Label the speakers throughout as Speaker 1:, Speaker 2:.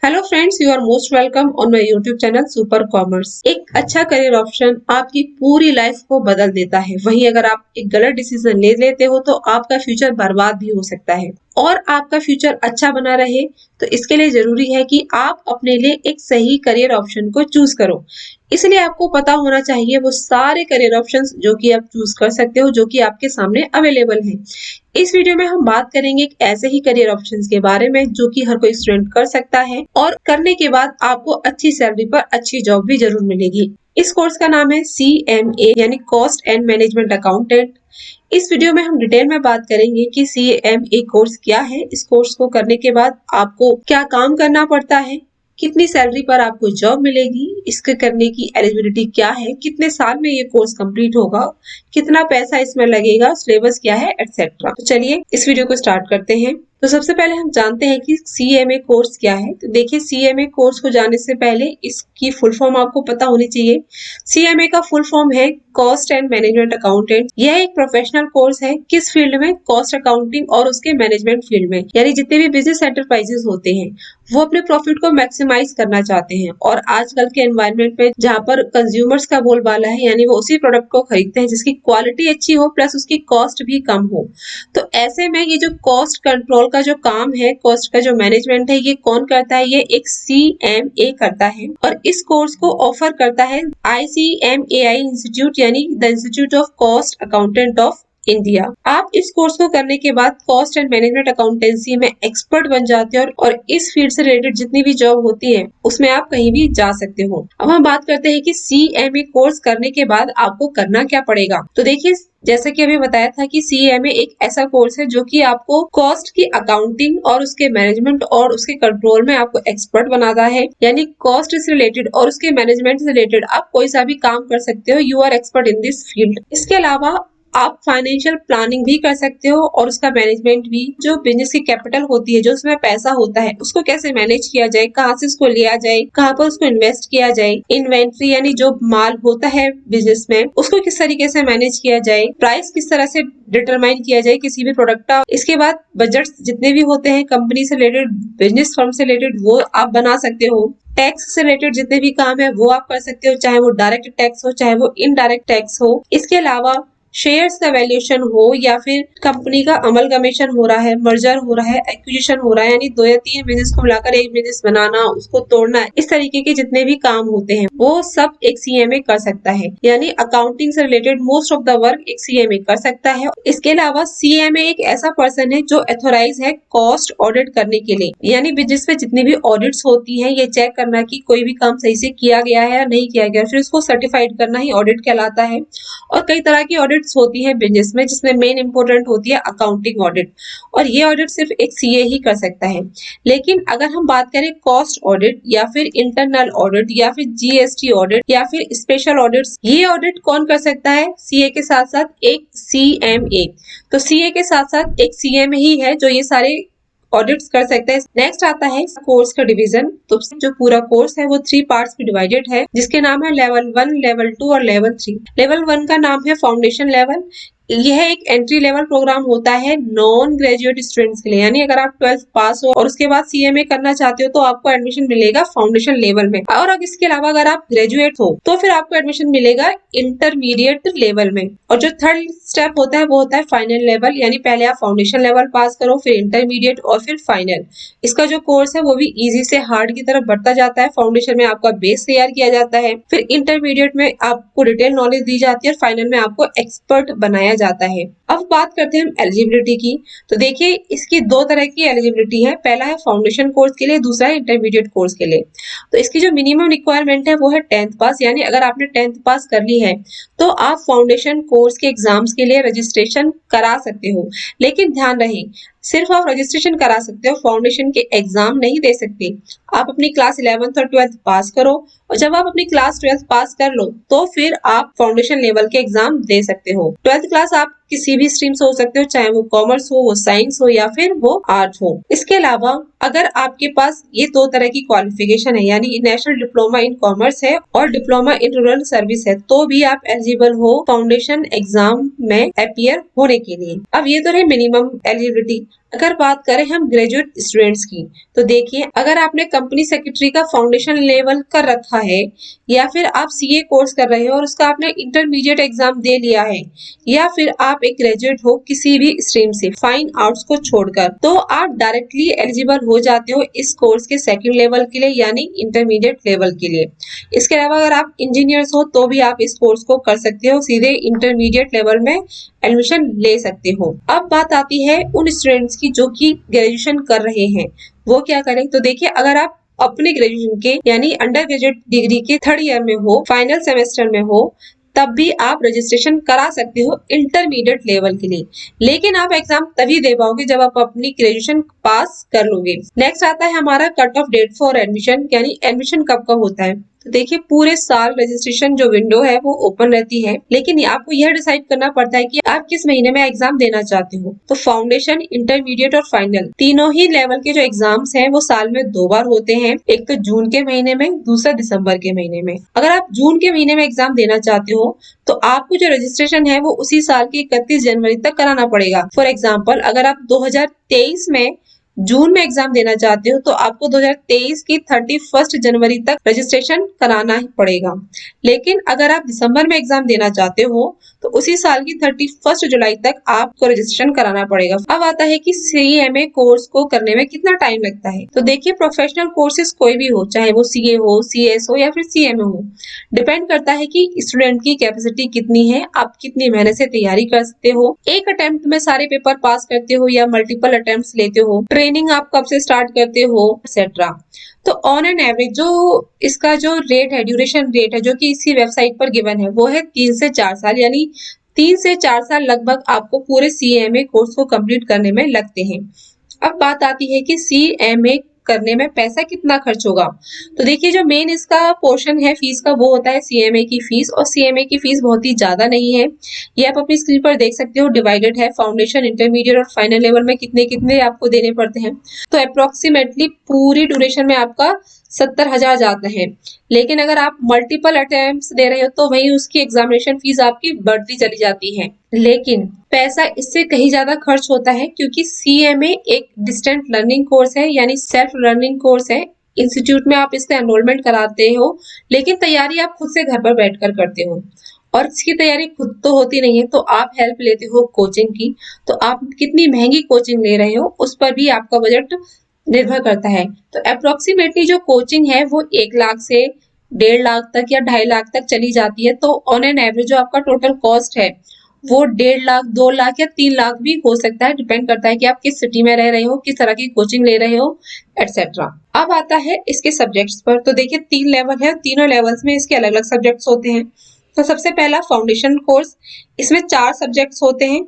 Speaker 1: Hello friends, you are most welcome on my YouTube channel super commerce. एक अच्छा career option आपकी पूरी life को बदल देता है। वहीं अगर आप एक गलत डिसीजन ले लेते हो तो आपका फ्यूचर बर्बाद भी हो सकता है। और आपका फ्यूचर अच्छा बना रहे तो इसके लिए जरूरी है कि आप अपने लिए एक सही करियर ऑप्शन को चूज करो। इसलिए आपको पता होना चाहिए वो सारे करियर ऑप्शंस जो कि आप चूज कर सकते हो, जो कि आपके सामने अवेलेबल हैं। इस वीडियो में हम बात करेंगे एक ऐसे ही करियर ऑप्शंस के बारे में जो कि हर कोई स्टूडेंट कर सकता है और करने के बाद आपको अच्छी सैलरी पर अच्छी जॉब भी जरूर मिलेगी। इस कोर्स का नाम है CMA यानी कॉस्ट एंड मैनेजमेंट अकाउंटेंट। इस वीडियो में हम डिटेल में बात करेंगे कि CMA कोर्स क्या है, इस कोर्स को करने के बाद आपको क्या काम करना पड़ता है, कितनी सैलरी पर आपको जॉब मिलेगी, इसके करने की एलिजिबिलिटी क्या है, कितने साल में ये कोर्स कंप्लीट होगा, कितना पैसा इसमें लगेगा, सिलेबस क्या है, एटसेट्रा। तो चलिए इस वीडियो को स्टार्ट करते हैं। तो सबसे पहले हम जानते हैं कि CMA कोर्स क्या है। तो देखिए, CMA कोर्स को जानने से पहले इसकी फुल फॉर्म आपको पता होनी चाहिए। CMA का फुल फॉर्म है कॉस्ट एंड मैनेजमेंट अकाउंटेंट। यह एक प्रोफेशनल कोर्स है। किस फील्ड में? कॉस्ट अकाउंटिंग और उसके मैनेजमेंट फील्ड में। यानी जितने भी बिजनेस एंटरप्राइजेस होते हैं वो अपने प्रॉफिट को मैक्सिमाइज करना चाहते हैं और आजकल के एनवायरनमेंट में जहाँ पर कंज्यूमर्स का बोलबाला है, यानी वो उसी प्रोडक्ट को खरीदते हैं जिसकी क्वालिटी अच्छी हो प्लस उसकी कॉस्ट भी कम हो। तो ऐसे में ये जो कॉस्ट कंट्रोल का जो काम है, कॉस्ट का जो मैनेजमेंट है, ये कौन करता है? ये एक CMA करता है और इस कोर्स को ऑफर करता है ICMAI इंस्टीट्यूट यानी the institute of cost accountant of India. आप इस कोर्स को करने के बाद कॉस्ट एंड मैनेजमेंट अकाउंटेंसी में एक्सपर्ट बन जाते हो और इस फील्ड से रिलेटेड जितनी भी जॉब होती है उसमें आप कहीं भी जा सकते हो। अब हम बात करते हैं कि CMA कोर्स करने के बाद आपको करना क्या पड़ेगा। तो देखिए, जैसा कि अभी बताया था कि CMA एक ऐसा कोर्स है जो कि आपको कॉस्ट की अकाउंटिंग और उसके मैनेजमेंट और उसके कंट्रोल में आपको एक्सपर्ट बनाता है। यानी कॉस्ट से रिलेटेड और उसके मैनेजमेंट से रिलेटेड आप कोई सा भी काम कर सकते हो। You are expert in this field. इसके अलावा आप फाइनेंशियल प्लानिंग भी कर सकते हो और उसका मैनेजमेंट भी। जो बिजनेस की कैपिटल होती है, जो उसमें पैसा होता है, उसको कैसे मैनेज किया जाए, कहाँ से उसको लिया जाए, कहाँ पर उसको इन्वेस्ट किया जाए, इन्वेंट्री यानी जो माल होता है बिजनेस में उसको किस तरीके से मैनेज किया जाए, प्राइस किस तरह से डिटरमाइन किया जाए किसी भी प्रोडक्ट का। इसके बाद बजट जितने भी होते हैं कंपनी से रिलेटेड, बिजनेस फर्म से रिलेटेड, वो आप बना सकते हो। टैक्स से रिलेटेड जितने भी काम है वो आप कर सकते हो, चाहे वो डायरेक्ट टैक्स हो चाहे वो इनडायरेक्ट टैक्स हो। इसके अलावा शेयर्स का वैल्यूएशन हो या फिर कंपनी का अमलगमेशन हो रहा है, मर्जर हो रहा है, एक्विजिशन हो रहा है, यानी 2 या 3 बिजनेस को मिलाकर एक बिजनेस बनाना, उसको तोड़ना, इस तरीके के जितने भी काम होते हैं वो सब एक CMA कर सकता है। यानी अकाउंटिंग से related most of the work एक CMA कर सकता है। इसके अलावा CMA एक ऐसा पर्सन है जो एथोराइज है कॉस्ट ऑडिट करने के लिए। यानी बिजनेस में जितनी भी ऑडिट्स होती है, ये चेक करना कि कोई भी काम सही से किया गया है या नहीं किया गया, फिर उसको सर्टिफाइड करना ही ऑडिट कहलाता है। और कई तरह की ऑडिट्स होती है बिजनेस में, जिसमें मेन इंपॉर्टेंट होती है अकाउंटिंग ऑडिट, और ये ऑडिट सिर्फ एक CA ही कर सकता है। लेकिन अगर हम बात करें कॉस्ट ऑडिट या फिर इंटरनल ऑडिट या फिर GST ऑडिट या फिर स्पेशल ऑडिट्स, ये ऑडिट कौन कर सकता है? CA के साथ साथ एक CMA। तो CA के साथ साथ एक CMA ही है जो ये सारे ऑडिट्स कर सकते हैं। नेक्स्ट आता है कोर्स का डिवीजन। तो जो पूरा कोर्स है वो 3 पार्ट्स में डिवाइडेड है, जिसके नाम है लेवल 1, लेवल 2 और लेवल 3। लेवल 1 का नाम है फाउंडेशन लेवल। यह एक एंट्री लेवल प्रोग्राम होता है नॉन ग्रेजुएट स्टूडेंट्स के लिए। यानी अगर आप 12th पास हो और उसके बाद CMA करना चाहते हो तो आपको एडमिशन मिलेगा फाउंडेशन लेवल में। और अब इसके अलावा अगर आप ग्रेजुएट हो तो फिर आपको एडमिशन मिलेगा इंटरमीडिएट लेवल में। और जो थर्ड स्टेप होता है वो होता है फाइनल लेवल। यानी पहले आप फाउंडेशन लेवल पास करो, फिर इंटरमीडिएट और फिर फाइनल। इसका जो कोर्स है वो भी इजी से हार्ड की तरफ बढ़ता जाता है। फाउंडेशन में आपका बेस तैयार किया जाता है, फिर इंटरमीडिएट में आपको डिटेल नॉलेज दी जाती है और फाइनल में आपको एक्सपर्ट बनाया जाता है। अब बात करते हैं हम एलिजिबिलिटी की। तो देखिए, इसकी 2 तरह की एलिजिबिलिटी है। पहला है फाउंडेशन कोर्स के लिए, दूसरा है इंटरमीडिएट कोर्स के लिए। तो इसकी जो मिनिमम रिक्वायरमेंट है वो है 10th पास। यानी अगर आपने 10th पास कर ली है तो आप फाउंडेशन कोर्स के एग्जाम्स के लिए रजिस्ट्रेशन करा सकते हो। लेकिन ध्यान रहे, सिर्फ आप रजिस्ट्रेशन करा सकते हो, फाउंडेशन के एग्जाम नहीं दे सकते। आप अपनी क्लास 11th और 12th पास करो और जब आप अपनी क्लास 12th पास कर लो तो फिर आप फाउंडेशन लेवल के एग्जाम दे सकते हो। 12th क्लास आप किसी भी स्ट्रीम से हो सकते हो, चाहे वो कॉमर्स हो, वो साइंस हो या फिर वो आर्ट हो। इसके अलावा अगर आपके पास ये 2 तरह की क्वालिफिकेशन है, यानी नेशनल डिप्लोमा इन कॉमर्स है और डिप्लोमा इन रूरल सर्विस है, तो भी आप एलिजिबल हो फाउंडेशन एग्जाम में अपीयर होने के लिए। अब ये तो रही मिनिमम एलिजिबिलिटी। अगर बात करें हम ग्रेजुएट स्टूडेंट्स की, तो देखिए अगर आपने कंपनी सेक्रेटरी का फाउंडेशन लेवल कर रखा है, या फिर आप सीए कोर्स कर रहे हो और उसका आपने इंटरमीडिएट एग्जाम दे लिया है, या फिर आप एक ग्रेजुएट हो किसी भी स्ट्रीम से फाइन आर्ट्स को छोड़कर, तो आप डायरेक्टली एलिजिबल हो जाते हो इस कोर्स के सेकंड लेवल के लिए, यानी इंटरमीडिएट लेवल के लिए। इसके अलावा अगर आप इंजीनियर्स हो तो भी आप इस कोर्स को कर सकते हो, सीधे इंटरमीडिएट लेवल में एडमिशन ले सकते हो। अब बात आती है उन स्टूडेंट्स की जो कि ग्रेजुएशन कर रहे हैं, वो क्या करें। तो देखिए अगर आप अपने ग्रेजुएशन के यानी अंडर ग्रेजुएट डिग्री के थर्ड ईयर में हो, फाइनल सेमेस्टर में हो, तब भी आप रजिस्ट्रेशन करा सकते हो इंटरमीडिएट लेवल के लिए, लेकिन आप एग्जाम तभी दे पाओगे जब आप अपनी ग्रेजुएशन पास कर लोगे। नेक्स्ट आता है हमारा cut off date for admission, यानी एडमिशन कब कब होता है। तो देखिए पूरे साल रजिस्ट्रेशन जो विंडो है वो ओपन रहती है, लेकिन आपको यह डिसाइड करना पड़ता है कि आप किस महीने में एग्जाम देना चाहते हो। तो फाउंडेशन, इंटरमीडिएट और फाइनल तीनों ही लेवल के जो एग्जाम्स हैं वो साल में 2 बार होते हैं, एक तो जून के महीने में, दूसरा दिसंबर के महीने में। अगर आप जून के महीने में एग्जाम देना चाहते हो तो आपको जो रजिस्ट्रेशन है वो उसी साल की 31 जनवरी तक कराना पड़ेगा। फॉर एग्जाम्पल अगर आप 2023 में जून में एग्जाम देना चाहते हो तो आपको 2023 की 31 जनवरी तक रजिस्ट्रेशन कराना ही पड़ेगा। लेकिन अगर आप दिसंबर में एग्जाम देना चाहते हो तो उसी साल की 31 जुलाई तक आपको रजिस्ट्रेशन कराना पड़ेगा। अब आता है कि सीएमए कोर्स को करने में कितना टाइम लगता है। तो देखिए प्रोफेशनल कोर्सेज कोई भी हो, चाहे वो सीए हो, सीएस हो या फिर सीएमए हो, डिपेंड करता है कि स्टूडेंट की कैपेसिटी कितनी है, आप कितनी मेहनत से तैयारी कर सकते हो, एक अटेम्प्ट में सारे पेपर पास करते हो या मल्टीपल अटेम्प्ट्स लेते हो, ट्रेनिंग आप कब से स्टार्ट करते हो, एक्सेट्रा। तो ऑन एन एवरेज जो इसका जो रेट है, ड्यूरेशन रेट है जो कि इसकी वेबसाइट पर गिवन है, वो है 3 से 4 साल, यानी 3 से 4 साल लगभग आपको पूरे सीएमए कोर्स को कंप्लीट करने में लगते हैं। अब बात आती है कि सीएमए करने में पैसा कितना खर्च होगा। तो देखिए जो मेन इसका पोर्शन है फीस का वो होता है सीएमए की फीस, और सीएमए की फीस बहुत ही ज्यादा नहीं है, ये आप अपनी स्क्रीन पर देख सकते हो, डिवाइडेड है फाउंडेशन, इंटरमीडिएट और फाइनल लेवल में कितने कितने आपको देने पड़ते हैं। तो अप्रोक्सीमेटली पूरी ड्यूरेशन में आपका 70,000 जाता है। लेकिन अगर आप मल्टीपल अटेम्प्ट्स दे रहे हो तो वही उसकी एग्जामिनेशन फीस आपकी बढ़ती चली जाती है, लेकिन पैसा इससे कहीं ज्यादा खर्च होता है क्योंकि सीएमए एक डिस्टेंट लर्निंग कोर्स है, यानी सेल्फ लर्निंग कोर्स है। इंस्टीट्यूट में आप इससे एनरोलमेंट कराते हो, लेकिन तैयारी आप खुद से घर पर बैठकर करते हो, और इसकी तैयारी खुद तो होती नहीं है, तो आप हेल्प लेते हो कोचिंग की। तो आप कितनी महंगी कोचिंग ले रहे हो उस पर भी आपका बजट निर्भर करता है। तो अप्रोक्सीमेटली जो कोचिंग है वो 1 लाख से 1.5 लाख तक या 2.5 लाख तक चली जाती है। तो ऑन एन एवरेज जो आपका टोटल कॉस्ट है वो 1.5 लाख, 2 लाख या 3 लाख भी हो सकता है, डिपेंड करता है कि आप किस सिटी में रह रहे हो, किस तरह की कोचिंग ले रहे हो, एटसेट्रा। अब आता है इसके सब्जेक्ट्स पर। तो देखिए 3 लेवल है, तीनों लेवल्स में इसके अलग अलग सब्जेक्ट्स होते हैं। तो सबसे पहला फाउंडेशन कोर्स, इसमें 4 सब्जेक्ट्स होते हैं,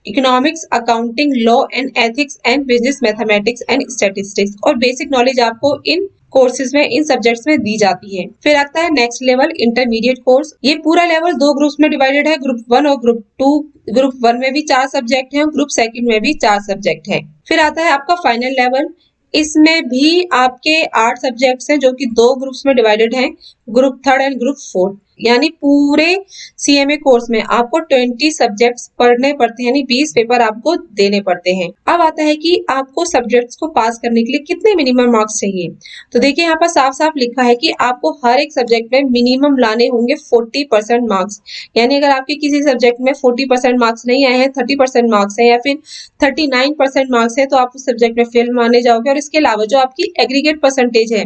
Speaker 1: economics, accounting, law and ethics and business mathematics and statistics, और बेसिक नॉलेज आपको इन कोर्सेज में, इन सब्जेक्ट्स में दी जाती है। फिर आता है नेक्स्ट लेवल, इंटरमीडिएट कोर्स। ये पूरा लेवल 2 ग्रुप्स में डिवाइडेड है, ग्रुप 1 और ग्रुप 2। ग्रुप 1 में भी 4 सब्जेक्ट हैं, ग्रुप 2 में भी 4 सब्जेक्ट है। फिर आता है आपका फाइनल लेवल, इसमें भी आपके 8 सब्जेक्ट्स हैं जो कि 2 ग्रुप्स में डिवाइडेड हैं, ग्रुप 3 एंड ग्रुप 4। यानी पूरे सीएमए कोर्स में आपको 20 सब्जेक्ट्स पढ़ने पड़ते हैं, यानी 20 पेपर आपको देने पड़ते हैं। अब आता है कि आपको सब्जेक्ट्स को पास करने के लिए कितने मिनिमम मार्क्स चाहिए। तो देखिए यहाँ पर साफ साफ लिखा है कि आपको हर एक सब्जेक्ट में मिनिमम लाने होंगे 40% मार्क्स। यानी अगर आपके किसी सब्जेक्ट में 40% मार्क्स नहीं आए हैं, 30% मार्क्स है या फिर 39% मार्क्स है, तो आप उस सब्जेक्ट में फेल माने जाओगे। और इसके अलावा जो आपकी एग्रीगेट परसेंटेज है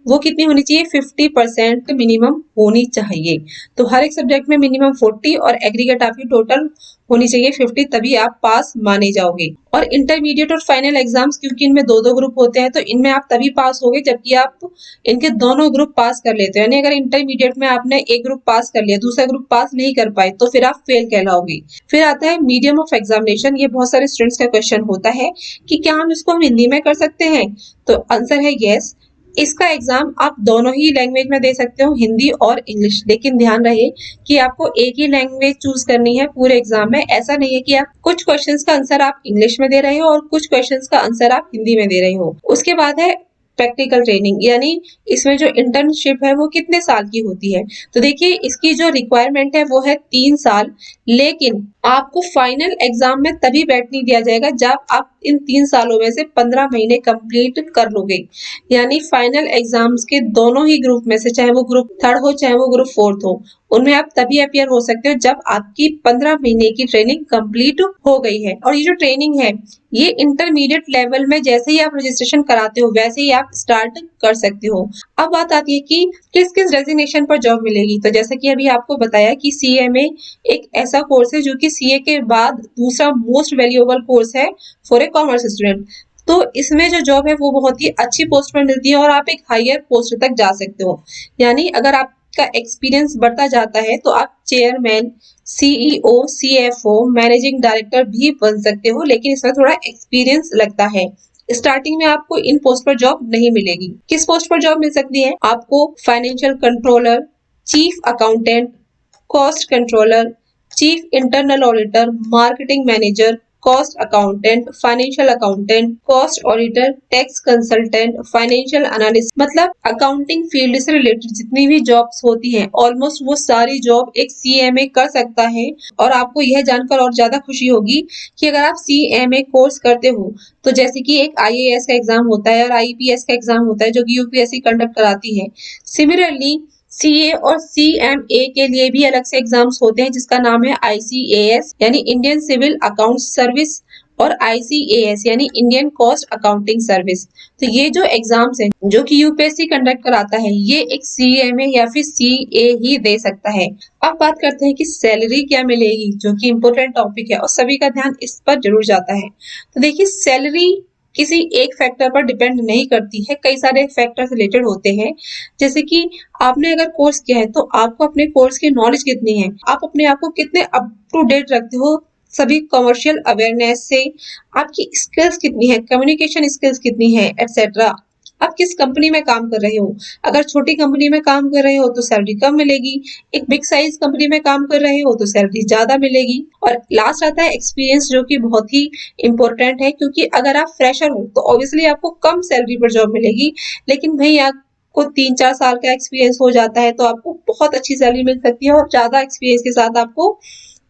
Speaker 1: वो कितनी होनी चाहिए, 50% मिनिमम होनी चाहिए। तो हर एक सब्जेक्ट में मिनिमम 40 और एग्रीगेट आपकी टोटल होनी चाहिए 50, तभी आप पास माने जाओगे। और इंटरमीडिएट और फाइनल एग्जाम्स क्योंकि इनमें 2-2 ग्रुप होते हैं, तो इनमें आप तभी पास होगे जबकि आप इनके दोनों ग्रुप पास कर लेते हो। यानी अगर इंटरमीडिएट में आपने एक ग्रुप पास कर लिया, दूसरा ग्रुप पास नहीं कर पाए, तो फिर आप फेल कहलाओगे। फिर आता है मीडियम ऑफ एग्जामिनेशन। ये बहुत सारे स्टूडेंट्स का क्वेश्चन होता है कि क्या हम इसको हिंदी में कर सकते हैं। तो आंसर है यस। इसका एग्जाम आप दोनों ही लैंग्वेज में दे सकते हो, हिंदी और इंग्लिश। लेकिन ध्यान रहे कि आपको एक ही लैंग्वेज चूज करनी है पूरे एग्जाम में। ऐसा नहीं है कि आप कुछ क्वेश्चंस का आंसर आप इंग्लिश में दे रहे हो और कुछ क्वेश्चंस का आंसर आप हिंदी में दे रहे हो। उसके बाद है प्रैक्टिकल ट्रेनिंग, यानी इसमें जो इंटर्नशिप है वो कितने साल की होती है। तो देखिए इसकी जो रिक्वायरमेंट है वो है 3 साल, लेकिन आपको फाइनल एग्जाम में तभी बैठने दिया जाएगा जब आप इन 3 सालों में से 15 महीने कंप्लीट कर लोगे। यानी फाइनल एग्जाम्स के दोनों ही ग्रुप में से, चाहे वो ग्रुप थर्ड हो चाहे वो ग्रुप फोर्थ हो, उनमें आप तभी अपियर हो सकते हो जब आपकी 15 महीने की ट्रेनिंग कंप्लीट हो गई है। और ये जो ट्रेनिंग है ये इंटरमीडिएट लेवल में जैसे ही आप रजिस्ट्रेशन कराते हो वैसे ही आप स्टार्ट कर सकते हो। अब बात आती है कि किस किस डेजिग्नेशन पर जॉब मिलेगी। तो जैसे कि अभी आपको बताया कि सीएमए एक ऐसा कोर्स है जो कि सीए के बाद दूसरा मोस्ट वैल्यूएबल कोर्स है फॉर ए कॉमर्स स्टूडेंट। तो इसमें जो जॉब है वो बहुत ही अच्छी पोस्ट पर मिलती है और आप एक हायर पोस्ट तक जा सकते हो। यानी अगर आपका एक्सपीरियंस बढ़ता जाता है तो आप chairman, CEO, CFO, managing director भी बन सकते हो, लेकिन इसमें थोड़ा एक्सपीरियंस लगता है। स्टार्टिंग में आपको इन पोस्ट पर जॉब नहीं मिलेगी। किस पोस्ट पर जॉब मिल सकती है आपको? Financial controller, chief accountant, cost controller, chief internal auditor, marketing manager, cost accountant, financial accountant, cost auditor, tax consultant, financial analyst. मतलब अकाउंटिंग फील्ड से रिलेटेड जितनी भी जॉब्स होती हैं ऑलमोस्ट वो सारी जॉब एक सीएमए कर सकता है। और आपको यह जानकर और ज्यादा खुशी होगी कि अगर आप सीएमए कोर्स करते हो तो जैसे कि एक आईएएस का एग्जाम होता है और आईपीएस का एग्जाम होता है जो कि यूपीएससी कंडक्ट कराती है, सिमिलरली सीए और सीएमए के लिए भी अलग से एग्जाम्स होते हैं जिसका नाम है आईसीएएस यानी इंडियन सिविल अकाउंट सर्विस, और आईसीएएस यानी इंडियन कॉस्ट अकाउंटिंग सर्विस। तो ये जो एग्जाम्स हैं जो कि यूपीएससी कंडक्ट कराता है ये एक सीएमए या फिर सीए ही दे सकता है। अब बात करते हैं कि सैलरी क्या मिलेगी, जो कि इम्पोर्टेंट टॉपिक है और सभी का ध्यान इस पर जरूर जाता है। तो देखिए, सैलरी किसी एक फैक्टर पर डिपेंड नहीं करती है, कई सारे फैक्टर रिलेटेड होते हैं। जैसे कि आपने अगर कोर्स किया है तो आपको अपने कोर्स की नॉलेज कितनी है, आप अपने आप को कितने अप टू डेट रखते हो सभी कमर्शियल अवेयरनेस से, आपकी स्किल्स कितनी है, कम्युनिकेशन स्किल्स कितनी है, एटसेट्रा। आप किस कंपनी में काम कर रहे हो, अगर छोटी कंपनी में काम कर रहे हो तो सैलरी कम मिलेगी, एक बिग साइज कंपनी में काम कर रहे हो तो सैलरी ज्यादा मिलेगी। और लास्ट आता है एक्सपीरियंस, जो कि बहुत ही इंपॉर्टेंट है, क्योंकि अगर आप फ्रेशर हो तो ऑब्वियसली आपको कम सैलरी पर जॉब मिलेगी, लेकिन भाई आपको 3-4 साल का एक्सपीरियंस हो जाता है तो आपको बहुत अच्छी सैलरी मिल सकती है और ज्यादा एक्सपीरियंस के साथ आपको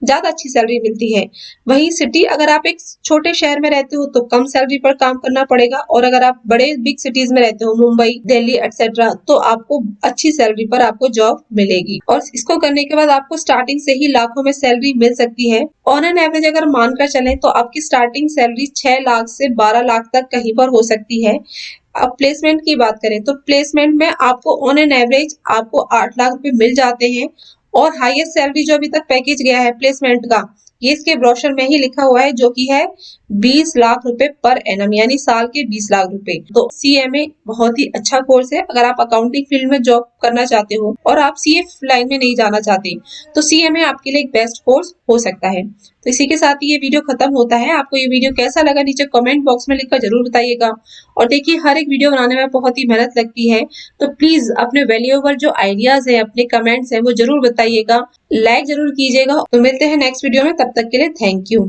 Speaker 1: ज्यादा अच्छी सैलरी मिलती है। वहीं सिटी, अगर आप एक छोटे शहर में रहते हो तो कम सैलरी पर काम करना पड़ेगा, और अगर आप बड़े बिग सिटीज में रहते हो, मुंबई, दिल्ली एटसेट्रा, तो आपको अच्छी सैलरी पर आपको जॉब मिलेगी। और इसको करने के बाद आपको स्टार्टिंग से ही लाखों में सैलरी मिल सकती है। ऑन एन एवरेज अगर मानकर चलें तो आपकी स्टार्टिंग सैलरी 6 लाख से 12 लाख तक कहीं पर हो सकती है। अब प्लेसमेंट की बात करें तो प्लेसमेंट में आपको ऑन एन एवरेज आपको 8 लाख रुपए मिल जाते हैं। और हाईएस्ट सैलरी जो अभी तक पैकेज गया है प्लेसमेंट का, ये इसके ब्रोशर में ही लिखा हुआ है, जो कि है 20 लाख रुपए पर एनम, यानी साल के 20 लाख रुपए। तो सीएमए बहुत ही अच्छा कोर्स है। अगर आप अकाउंटिंग फील्ड में जॉब करना चाहते हो और आप सीए लाइन में नहीं जाना चाहते तो सीएमए आपके लिए एक बेस्ट कोर्स हो सकता है। तो इसी के साथ ही ये वीडियो खत्म होता है। आपको ये वीडियो कैसा लगा नीचे कमेंट बॉक्स में लिखकर जरूर बताइएगा। और देखिए, हर एक वीडियो बनाने में बहुत ही मेहनत लगती है, तो प्लीज अपने वैल्यूएबल जो आइडियाज है, अपने कमेंट्स हैं, वो जरूर बताइएगा, लाइक जरूर कीजिएगा। तो मिलते हैं नेक्स्ट वीडियो में, तब तक के लिए थैंक यू।